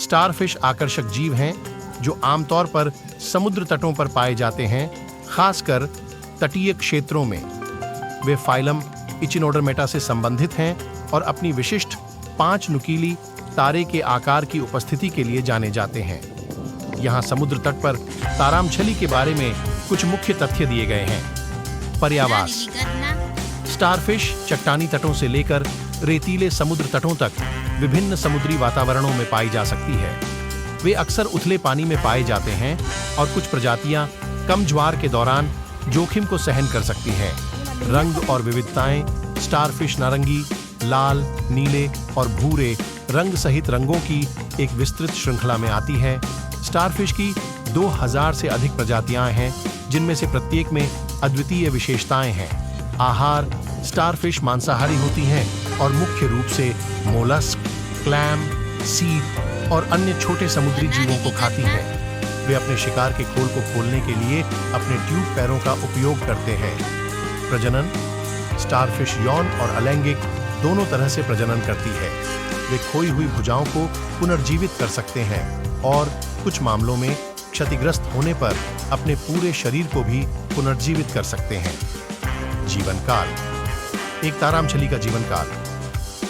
Starfish आकर्षक जीव हैं जो आमतौर पर समुद्र तटों पर पाए जाते हैं, खासकर तटीय क्षेत्रों में। वे फाइलम इचिनोडर्मेटा से संबंधित हैं और अपनी विशिष्ट 5 नुकीली तारे के आकार की उपस्थिति के लिए जाने जाते हैं। यहाँ समुद्र तट पर तारामछली के बारे में कुछ मुख्य तथ्य दिए गए हैं। पर्यावास: स्टारफिश चट्टानी तटों से लेकर रेतीले समुद्र तटों तक विभिन्न समुद्री वातावरणों में पाई जा सकती है। वे अक्सर उथले पानी में पाए जाते हैं और कुछ प्रजातियां कम ज्वार के दौरान जोखिम को सहन कर सकती हैं। रंग और विविधताएं: स्टारफिश नारंगी, लाल, नीले और भूरे रंग सहित रंगों की एक विस्तृत श्रृंखला में आती है। स्टारफिश की 2000 से अधिक प्रजातियां हैं, जिनमें से प्रत्येक में अद्वितीय विशेषताएं हैं। आहार: स्टारफिश मांसाहारी होती हैं और मुख्य रूप से मोलस्क, क्लैम, सीप और अन्य छोटे समुद्री जीवों को खाती हैं। वे अपने शिकार के खोल को खोलने के लिए अपने ट्यूब पैरों का उपयोग करते हैं। प्रजनन: स्टारफिश यौन और अलैंगिक दोनों तरह से प्रजनन करती है। वे खोई हुई भुजाओं को पुनर्जीवित कर सकते हैं और कुछ मामलों में क्षतिग्रस्त होने पर अपने पूरे शरीर को भी पुनर्जीवित कर सकते हैं। जीवन काल: एक तारामछली का जीवन काल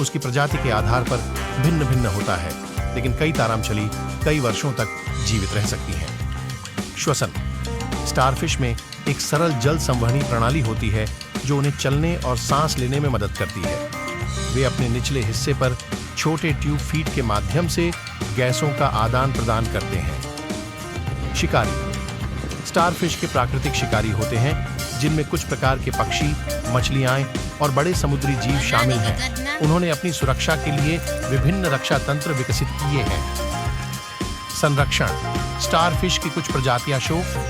उसकी प्रजाति के आधार पर भिन्न भिन्न होता है, लेकिन कई तारामछली कई वर्षों तक जीवित रह सकती हैं। श्वसन: स्टारफिश में एक सरल जल संवहनी प्रणाली होती है जो उन्हें चलने और सांस लेने में मदद करती है। वे अपने निचले हिस्से पर छोटे ट्यूब फीट के माध्यम से गैसों का आदान प्रदान करते हैं। शिकारी: स्टारफिश के प्राकृतिक शिकारी होते हैं, जिनमें कुछ प्रकार के पक्षी, मछलियां और बड़े समुद्री जीव शामिल हैं। उन्होंने अपनी सुरक्षा के लिए विभिन्न रक्षा तंत्र विकसित किए हैं। संरक्षण: स्टारफिश की कुछ प्रजातियां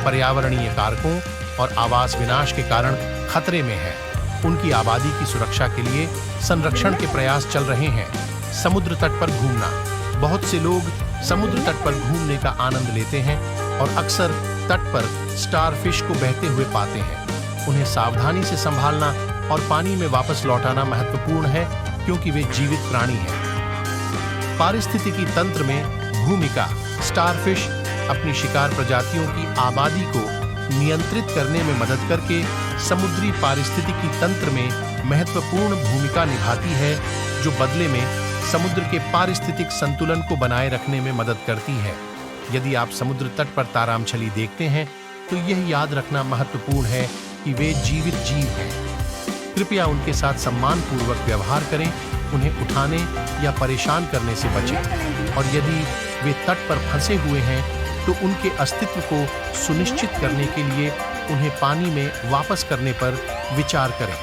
पर्यावरणीय कारकों और आवास विनाश के कारण खतरे में हैं। उनकी आबादी की सुरक्षा के लिए संरक्षण के प्रयास चल रहे हैं। समुद्र तट पर घूमना: बहुत से लोग समुद्र तट पर घूमने का आनंद लेते हैं और अक्सर तट पर स्टारफिश को बहते हुए पाते हैं। उन्हें सावधानी से संभालना और पानी में वापस लौटाना महत्वपूर्ण है, क्योंकि वे जीवित प्राणी हैं। पारिस्थितिकी तंत्र में भूमिका: स्टारफिश अपनी शिकार प्रजातियों की आबादी को नियंत्रित करने में मदद करके समुद्री पारिस्थितिकी तंत्र में महत्वपूर्ण भूमिका निभाती है, जो बदले में समुद्र के पारिस्थितिक संतुलन को बनाए रखने में मदद करती है। यदि आप समुद्र तट पर तारामछली देखते हैं, तो यह याद रखना महत्वपूर्ण है कि वे जीवित जीव हैं। कृपया उनके साथ सम्मानपूर्वक व्यवहार करें, उन्हें उठाने या परेशान करने से बचें, और यदि वे तट पर फंसे हुए हैं तो उनके अस्तित्व को सुनिश्चित करने के लिए उन्हें पानी में वापस करने पर विचार करें।